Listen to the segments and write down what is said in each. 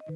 Hi.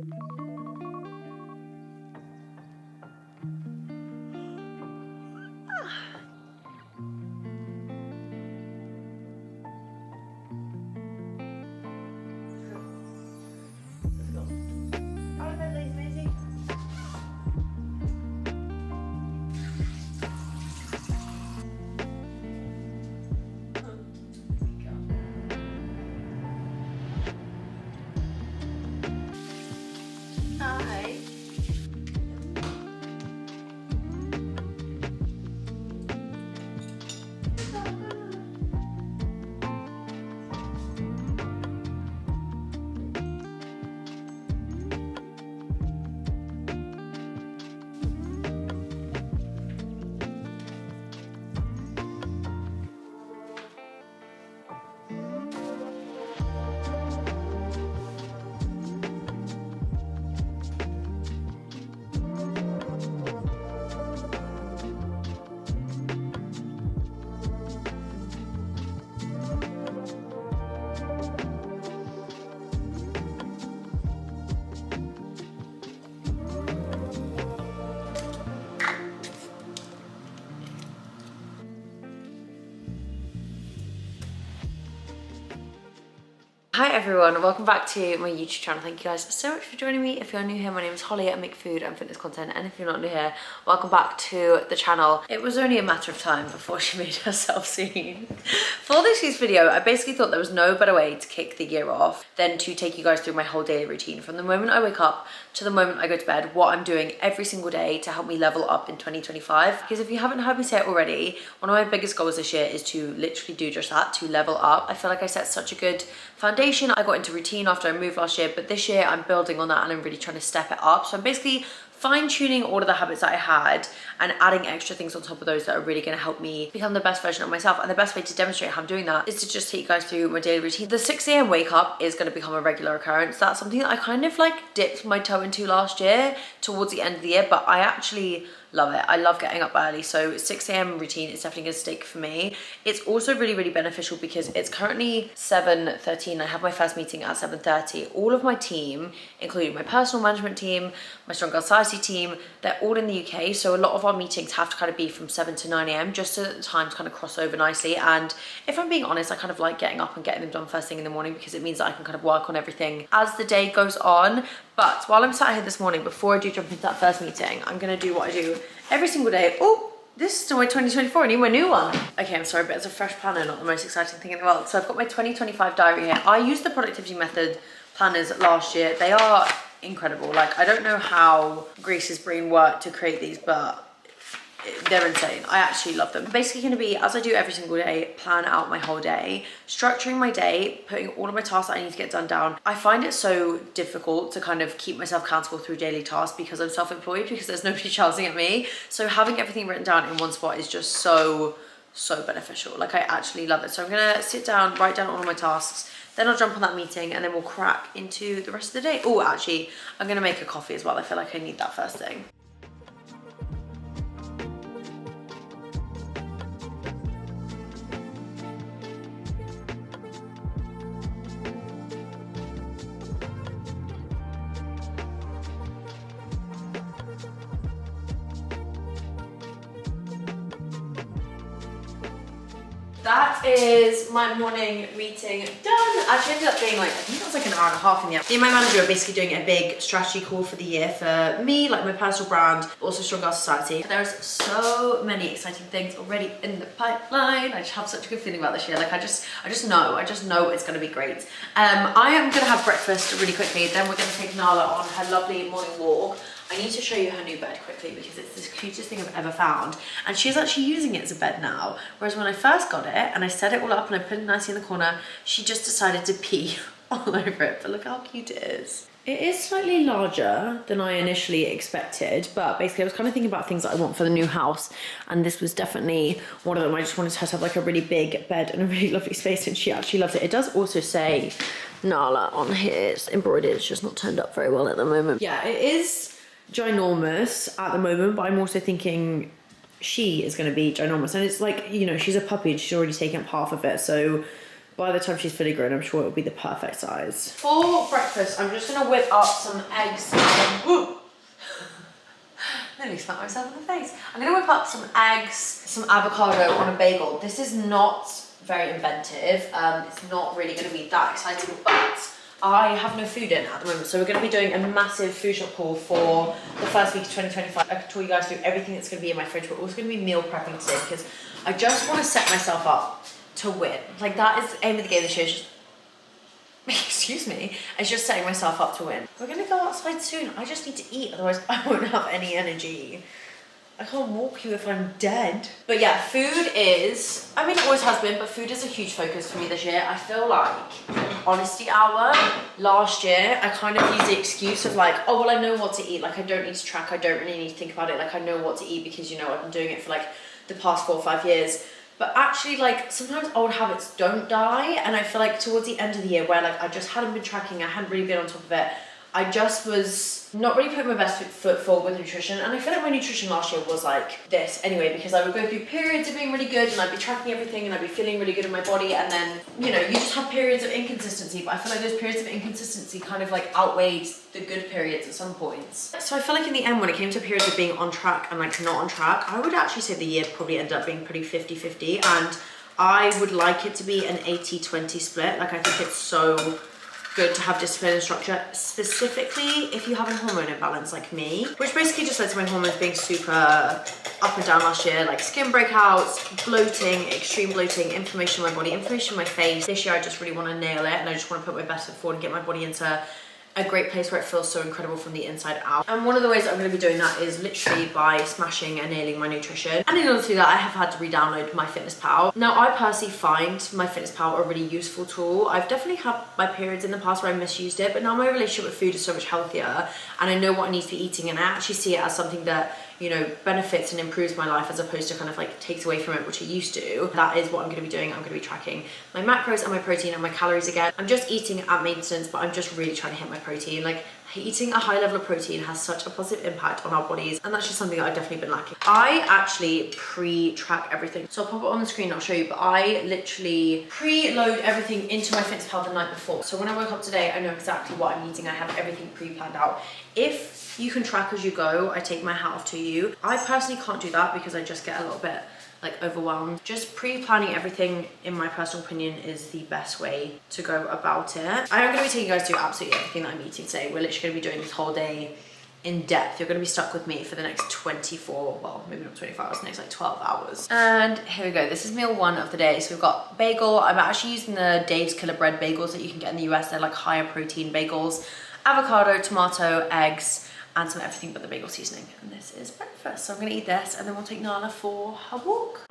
Hi everyone, welcome back to my YouTube channel. Thank you guys so much for joining me. If you're new here, my name is Holly. I make food and fitness content, and if you're not new here, welcome back to the channel. It was only a matter of time before she made herself seen. For this week's video, I basically thought there was no better way to kick the year off than to take you guys through my whole daily routine from the moment I wake up to the moment I go to bed, what I'm doing every single day to help me level up in 2025. Because if you haven't heard me say it already, one of my biggest goals this year is to literally do just that, to level up. I feel like I set such a good foundation. I got into routine after I moved last year, but this year I'm building on that and I'm really trying to step it up. So I'm basically fine-tuning all of the habits that I had and adding extra things on top of those that are really going to help me become the best version of myself. And the best way to demonstrate how I'm doing that is to just take you guys through my daily routine. The 6 a.m. wake up is going to become a regular occurrence. That's something that I kind of like dipped my toe into last year towards the end of the year, but I actually love it. I love getting up early, so 6 a.m. routine is definitely gonna stick for me. It's also really, really beneficial because it's currently 7:13. I have my first meeting at 7:30. All of my team, including my personal management team, my Strong Girl Society team, they're all in the UK, so a lot of our meetings have to kind of be from 7 to 9 a.m. just so that the times kind of cross over nicely. And if I'm being honest, I kind of like getting up and getting them done first thing in the morning because it means that I can kind of work on everything as the day goes on. But while I'm sat here this morning, before I do jump into that first meeting, I'm gonna do what I do every single day. Oh, this is still my 2024, I need my new one. Okay, I'm sorry, but it's a fresh planner, not the most exciting thing in the world. So I've got my 2025 diary here. I used the Productivity Method planners last year. They are incredible. Like, I don't know how Grace's brain worked to create these, but they're insane. I actually love them. Basically gonna be, as I do every single day, plan out my whole day, structuring my day, putting all of my tasks that I need to get done down. I find it so difficult to kind of keep myself accountable through daily tasks because I'm self-employed, because there's nobody shouting at me. So having everything written down in one spot is just so beneficial. Like, I actually love it. So I'm gonna sit down, write down all of my tasks, then I'll jump on that meeting and then we'll crack into the rest of the day. Oh, actually, I'm gonna make a coffee as well. I feel like I need that first thing. That is my morning meeting done. Actually ended up being like, I think it was like an hour and a half in the end. Me and my manager are basically doing a big strategy call for the year for me, like my personal brand, but also Strong Girl Society. There's so many exciting things already in the pipeline. I just have such a good feeling about this year. Like, I just know it's gonna be great. I am gonna have breakfast really quickly, then we're gonna take Nala on her lovely morning walk. I need to show you her new bed quickly because it's the cutest thing I've ever found. And she's actually using it as a bed now. Whereas when I first got it and I set it all up and I put it nicely in the corner, she just decided to pee all over it. But look how cute it is. It is slightly larger than I initially expected, but basically I was kind of thinking about things that I want for the new house, and this was definitely one of them. I just wanted her to have like a really big bed and a really lovely space, and she actually loves it. It does also say Nala on here. It's embroidered, it's just not turned up very well at the moment. Yeah, it is ginormous at the moment, but I'm also thinking she is going to be ginormous, and it's like, you know, she's a puppy and she's already taken up half of it, so by the time she's fully grown, I'm sure it'll be the perfect size. For breakfast, I'm just gonna whip up some eggs. Nearly slapped myself in the face. I'm gonna whip up some eggs, some avocado on a bagel. This is not very inventive. It's not really gonna be that exciting, but I have no food in at the moment, so we're going to be doing a massive food shop haul for the first week of 2025. I can talk you guys through everything that's going to be in my fridge. We're also going to be meal prepping today because I just want to set myself up to win. Like, that is the aim of the game this year. Just, excuse me, it's just setting myself up to win. We're going to go outside soon. I just need to eat, otherwise I won't have any energy. I can't walk you if I'm dead. But yeah, food is, I mean, it always has been, but food is a huge focus for me this year. I feel like honesty hour last year, I kind of used the excuse of like, oh, well, I know what to eat. Like, I don't need to track. I don't really need to think about it. Like, I know what to eat because, you know, I've been doing it for like the past 4 or 5 years. But actually, like, sometimes old habits don't die. And I feel like towards the end of the year where like I just hadn't been tracking, I hadn't really been on top of it, I just was not really putting my best foot forward with nutrition. And I feel like my nutrition last year was like this anyway, because I would go through periods of being really good and I'd be tracking everything and I'd be feeling really good in my body. And then, you know, you just have periods of inconsistency. But I feel like those periods of inconsistency kind of like outweighed the good periods at some points. So I feel like in the end, when it came to periods of being on track and like not on track, I would actually say the year probably ended up being pretty 50-50. And I would like it to be an 80-20 split. Like, I think it's so good to have discipline and structure, specifically if you have a hormone imbalance like me, which basically just led to my hormones being super up and down last year, like skin breakouts, bloating, extreme bloating, inflammation in my body, inflammation in my face. This year I just really want to nail it and I just want to put my best foot forward and get my body into a great place where it feels so incredible from the inside out. And one of the ways I'm going to be doing that is literally by smashing and nailing my nutrition. And in order to do that, I have had to re-download MyFitnessPal. Now, I personally find MyFitnessPal a really useful tool. I've definitely had my periods in the past where I misused it, but now my relationship with food is so much healthier and I know what I need to be eating, and I actually see it as something that, you know, benefits and improves my life as opposed to kind of like takes away from it, which it used to. That is what I'm going to be doing. I'm going to be tracking my macros and my protein and my calories again. I'm just eating at maintenance, but I'm just really trying to hit my protein. Like, eating a high level of protein has such a positive impact on our bodies, and that's just something that I've definitely been lacking. I actually pre-track everything, so I'll pop it on the screen and I'll show you, but I literally pre-load everything into MyFitnessPal the night before. So when I woke up today, I know exactly what I'm eating. I have everything pre-planned out. If you can track as you go, I take my hat off to you. I personally can't do that because I just get a little bit like overwhelmed. Just pre-planning everything, in my personal opinion, is the best way to go about it. I am going to be taking you guys through absolutely everything that I'm eating today. We're literally going to be doing this whole day in depth. You're going to be stuck with me for the next 24, well, maybe not 24 hours, the next like 12 hours. And here we go. This is meal 1 of the day. So we've got bagel. I'm actually using the Dave's Killer Bread bagels that you can get in the US. They're like higher protein bagels. Avocado, tomato, eggs, and some everything but the bagel seasoning. And this is breakfast. So I'm gonna eat this and then we'll take Nala for her walk.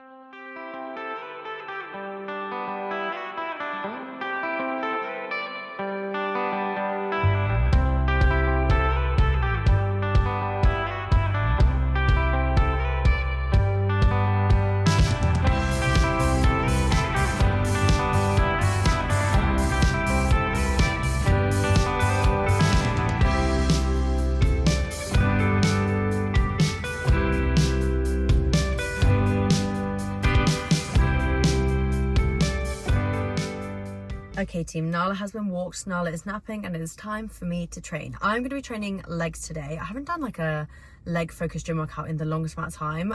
Okay team, Nala has been walked, Nala is napping, and it is time for me to train. I'm going to be training legs today. I haven't done like a leg focused gym workout in the longest amount of time.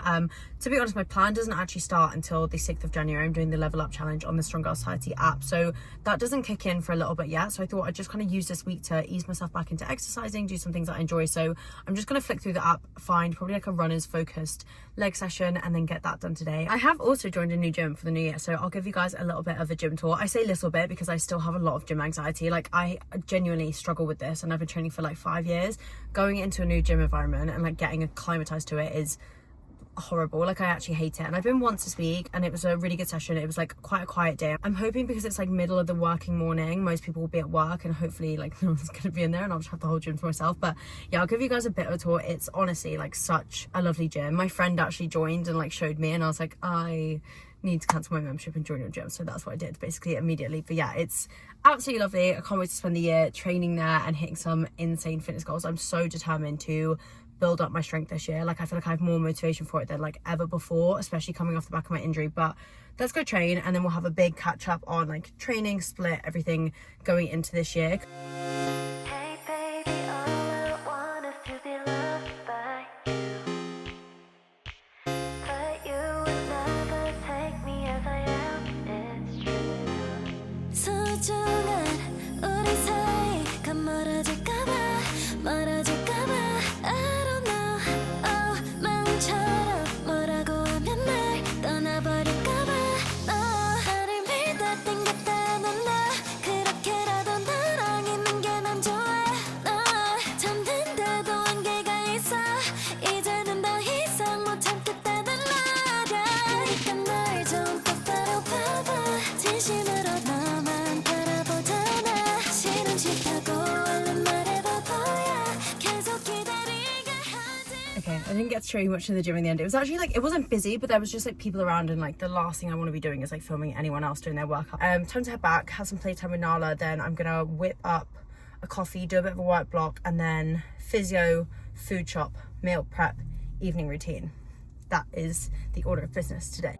To be honest, my plan doesn't actually start until the 6th of January. I'm doing the Level Up Challenge on the Strong Girl Society app, so that doesn't kick in for a little bit yet. So I thought I'd just kind of use this week to ease myself back into exercising, do some things that I enjoy. So I'm just going to flick through the app, find probably like a runner's focused leg session, and then get that done today. I have also joined a new gym for the new year, so I'll give you guys a little bit of a gym tour. I say little bit because I still have a lot of gym anxiety. Like, I genuinely struggle with this, and I've been training for like 5 years. Going into a new gym environment and like getting acclimatized to it is horrible. Like, I actually hate it. And I've been once this week and it was a really good session. It was like quite a quiet day. I'm hoping because it's like middle of the working morning, most people will be at work, and hopefully like no one's gonna be in there and I'll just have the whole gym to myself. But yeah, I'll give you guys a bit of a tour. It's honestly like such a lovely gym. My friend actually joined and like showed me, and I was like, I need to cancel my membership and join your gym. So that's what I did basically immediately. But yeah, it's absolutely lovely. I can't wait to spend the year training there and hitting some insane fitness goals. I'm so determined to build up my strength this year. Like I feel like I have more motivation for it than like ever before, especially coming off the back of my injury. But let's go train, and then we'll have a big catch up on like training, split, everything going into this year. Okay, I didn't get to show you much of the gym in the end. It was actually like, it wasn't busy, but there was just like people around, and like the last thing I want to be doing is like filming anyone else doing their workout. Time to head back, have some playtime with Nala, then I'm gonna whip up a coffee, do a bit of a work block, and then physio, food shop, meal prep, evening routine. That is the order of business today.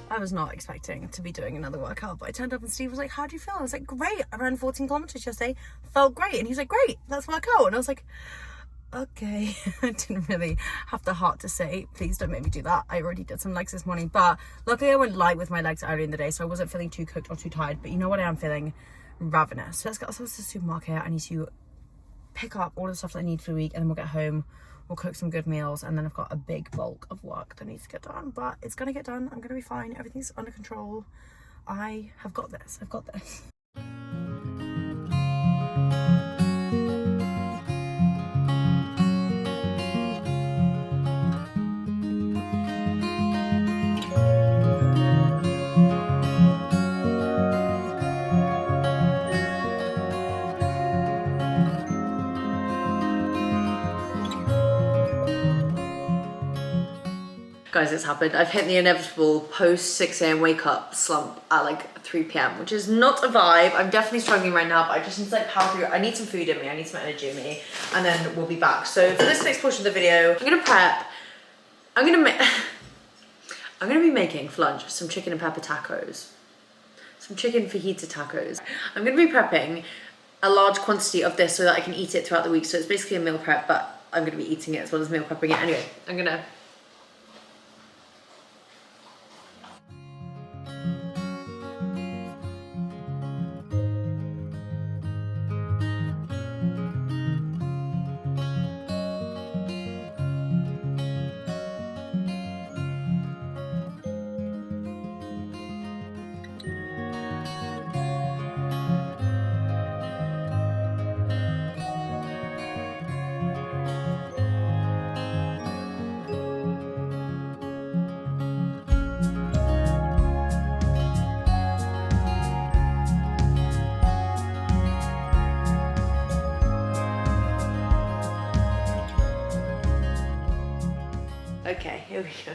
I was not expecting to be doing another workout, but I turned up and Steve was like, how do you feel? I was like, great. I ran 14 kilometers yesterday, felt great. And he's like, great, let's work out. And I was like, okay. I didn't really have the heart to say, please don't make me do that. I already did some legs this morning, but luckily I went light with my legs earlier in the day, so I wasn't feeling too cooked or too tired. But you know what I am feeling? Ravenous. So let's get ourselves to the supermarket. I need to pick up all the stuff that I need for the week, and then we'll get home, we'll cook some good meals, and then I've got a big bulk of work that needs to get done, but it's gonna get done. I'm gonna be fine. Everything's under control. I have got this. I've got this. Guys, it's happened. I've hit the inevitable post 6 a.m. wake up slump at like 3 p.m, which is not a vibe. I'm definitely struggling right now, but I just need to like power through. I need some food in me, I need some energy in me, and then we'll be back. So for this next portion of the video, I'm gonna prep. I'm gonna be making for lunch some chicken and pepper tacos. Some chicken fajita tacos. I'm gonna be prepping a large quantity of this so that I can eat it throughout the week. So it's basically a meal prep, but I'm gonna be eating it as well as meal prepping it. Anyway, I'm gonna Okay, here we go.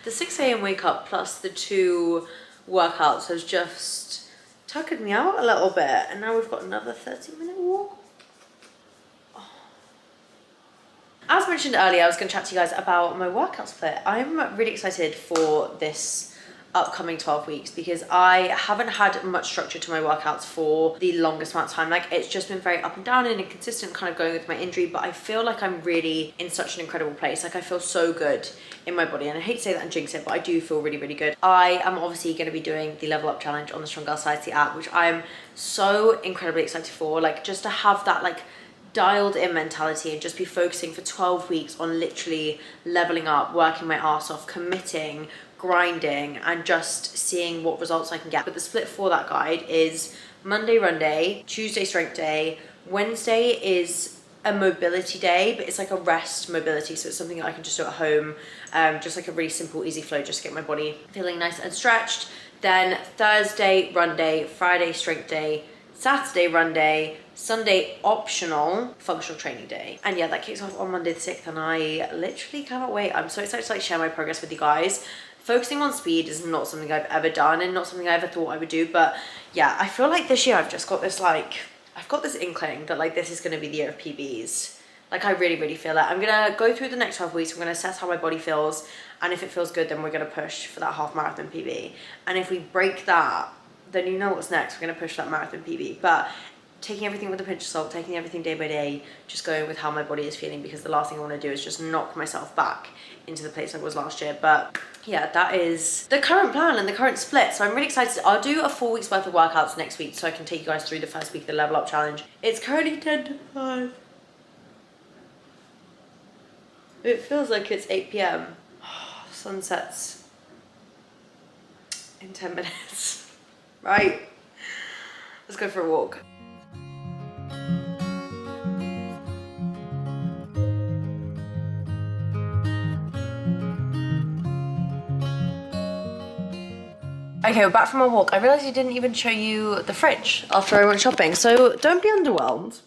The 6 a.m. wake up plus the 2 workouts has just tuckered me out a little bit, and now we've got another 30-minute walk. Oh. As as mentioned earlier, I was going to chat to you guys about my workout split. I'm really excited for this upcoming 12 weeks because I haven't had much structure to my workouts for the longest amount of time. Like, it's just been very up and down and inconsistent, kind of going with my injury, but I feel like I'm really in such an incredible place. Like, I feel so good in my body, and I hate to say that and jinx it, but I do feel really, really good. I am obviously going to be doing the Level Up Challenge on the Strong Girl Society app, which I am so incredibly excited for. Like, just to have that like dialed in mentality and just be focusing for 12 weeks on literally leveling up, working my ass off, committing, grinding, and just seeing what results I can get. But the split for that guide is Monday run day, Tuesday strength day, Wednesday is a mobility day, but it's like a rest mobility, so it's something that I can just do at home, just like a really simple easy flow, just to get my body feeling nice and stretched. Then Thursday run day, Friday strength day, Saturday run day, Sunday optional functional training day. And yeah, that kicks off on Monday the 6th, and I literally cannot wait. I'm so excited to like share my progress with you guys. Focusing on speed is not something I've ever done and not something I ever thought I would do, but yeah, I feel like this year I've just got this like, I've got this inkling that like this is going to be the year of PBs. Like, I really, really feel it. I'm going to go through the next 12 weeks. I'm going to assess how my body feels, and if it feels good, then we're going to push for that half marathon PB. And if we break that, then you know what's next. We're going to push that marathon PB. But taking everything with a pinch of salt, taking everything day by day, just going with how my body is feeling, because the last thing I want to do is just knock myself back into the place I was last year. But yeah, that is the current plan and the current split. So I'm really excited. I'll do a 4 weeks worth of workouts next week so I can take you guys through the first week of the Level Up Challenge. It's currently 10 to 5. It feels like it's 8 p.m. Sun sets in 10 minutes. Right, let's go for a walk. Okay, we're back from our walk. I realised I didn't even show you the fridge after I went shopping, so don't be underwhelmed,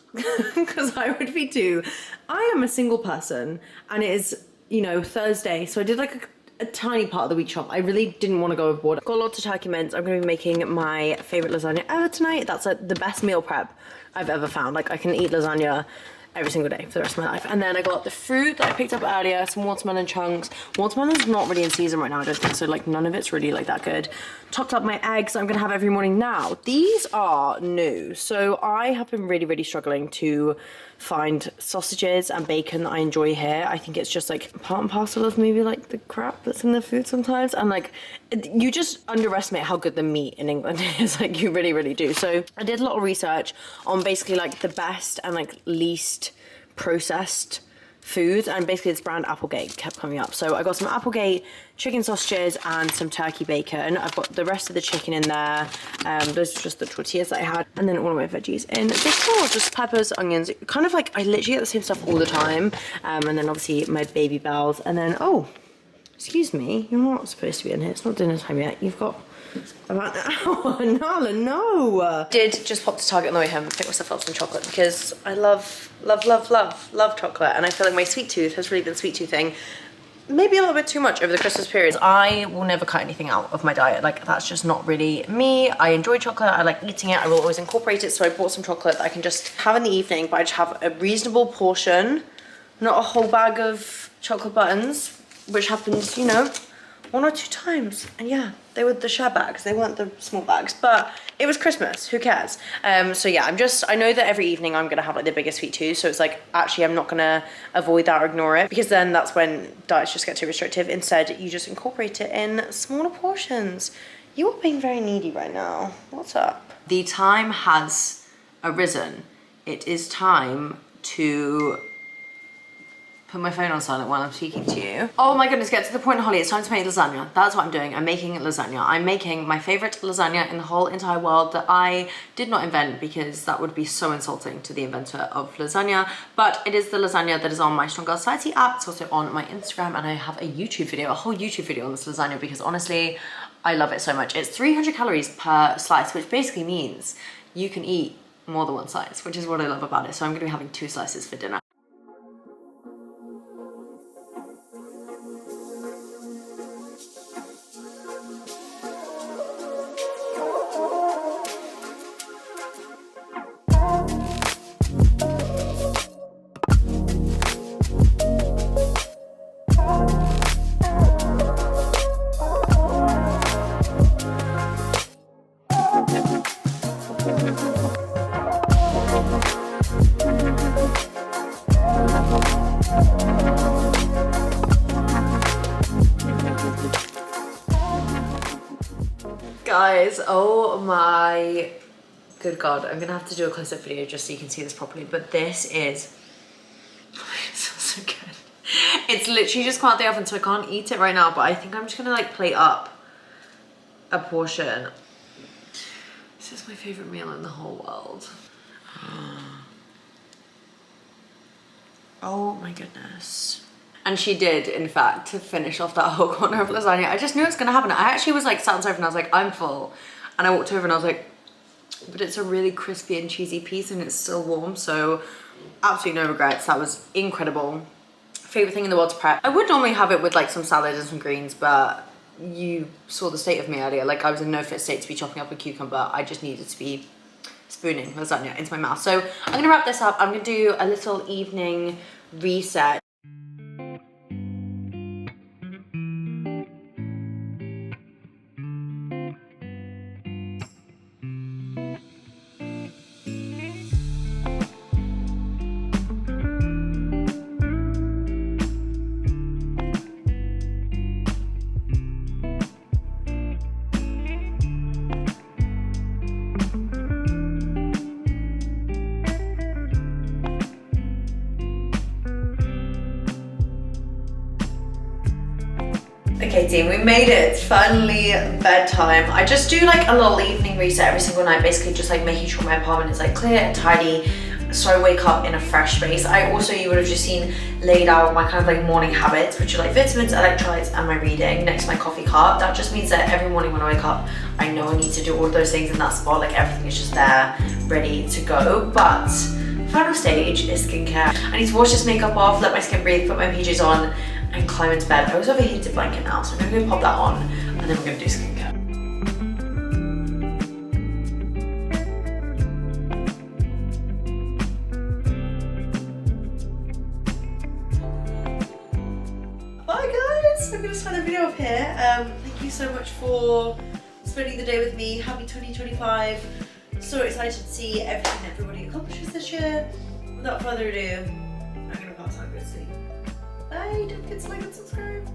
because I would be too. I am a single person, and it is, you know, Thursday, so I did like a tiny part of the week shop. I really didn't want to go overboard. I've got lots of turkey mince. I'm going to be making my favourite lasagna ever tonight. That's like the best meal prep I've ever found. Like, I can eat lasagna every single day for the rest of my life. And then I got the fruit that I picked up earlier, some watermelon chunks. Watermelon's not really in season right now, I don't think, so like none of it's really like that good. Topped up my eggs I'm gonna have every morning now. These are new, so I have been really, really struggling to find sausages and bacon that I enjoy here. I think it's just like part and parcel of maybe like the crap that's in the food sometimes, and like you just underestimate how good the meat in England is. Like, you really, really do. So I did a lot of research on basically like the best and like least processed foods, and basically this brand Applegate kept coming up. So I got some Applegate chicken sausages and some turkey bacon. I've got the rest of the chicken in there. Those are just the tortillas that I had, and then all of my veggies in this bowl, just peppers, onions, kind of like I literally get the same stuff all the time. And then obviously my baby bells, and then oh, excuse me, you're not supposed to be in here, it's not dinner time yet. You've got about an hour. Nala, no. Did just pop to Target on the way home and pick myself up some chocolate, because I love chocolate, and I feel like my sweet tooth has really been sweet toothing maybe a little bit too much over the Christmas period. I will never cut anything out of my diet. Like, that's just not really me. I enjoy chocolate, I like eating it, I will always incorporate it. So I bought some chocolate that I can just have in the evening, but I just have a reasonable portion, not a whole bag of chocolate buttons, which happens, you know, 1 or 2 times. And yeah, they were the share bags, they weren't the small bags, but it was Christmas, who cares? So yeah, I know that every evening I'm gonna have like the biggest sweet tooth, so it's like, actually I'm not gonna avoid that or ignore it, because then that's when diets just get too restrictive. Instead, you just incorporate it in smaller portions. You are being very needy right now. What's up? The time has arisen. It is time to put my phone on silent while I'm speaking to you. Oh my goodness, get to the point, Holly. It's time to make lasagna. That's what I'm doing. I'm making lasagna. I'm making my favorite lasagna in the whole entire world that I did not invent, because that would be so insulting to the inventor of lasagna. But it is the lasagna that is on my Strong Girl Society app. It's also on my Instagram, and I have a YouTube video, a whole YouTube video on this lasagna, because honestly, I love it so much. It's 300 calories per slice, which basically means you can eat more than one slice, which is what I love about it. So I'm gonna be having 2 slices for dinner. Guys, oh my good God. I'm gonna have to do a close-up video just so you can see this properly, but this is, it smells so good. It's literally just come out the oven, so I can't eat it right now, but I think I'm just gonna like plate up a portion. This is my favorite meal in the whole world. Oh my goodness. And she did, in fact, to finish off that whole corner of lasagna. I just knew it was gonna happen. I actually was like sat on the sofa and I was like, I'm full. And I walked over and I was like, but it's a really crispy and cheesy piece and it's still warm, so absolutely no regrets. That was incredible. Favorite thing in the world to prep. I would normally have it with like some salad and some greens, but you saw the state of me earlier. Like I was in no fit state to be chopping up a cucumber. I just needed to be spooning lasagna into my mouth. So I'm gonna wrap this up. I'm gonna do a little evening reset. Okay team, we made it, finally bedtime. I just do like a little evening reset every single night, basically just like making sure my apartment is like clear and tidy so I wake up in a fresh space. I also, you would have just seen laid out my kind of like morning habits, which are like vitamins, electrolytes and my reading next to my coffee cup. That just means that every morning when I wake up, I know I need to do all of those things in that spot, like everything is just there, ready to go. But final stage is skincare. I need to wash this makeup off, let my skin breathe, put my PJs on, and climb into bed. I also have a heated blanket now, so I'm gonna go pop that on and then we're gonna do skincare. Bye guys, I'm gonna sign the video off here. Thank you so much for spending the day with me. Happy 2025. So excited to see everything everybody accomplishes this year. Without further ado, I'm gonna pass on good sleep. Bye, don't forget to like and subscribe.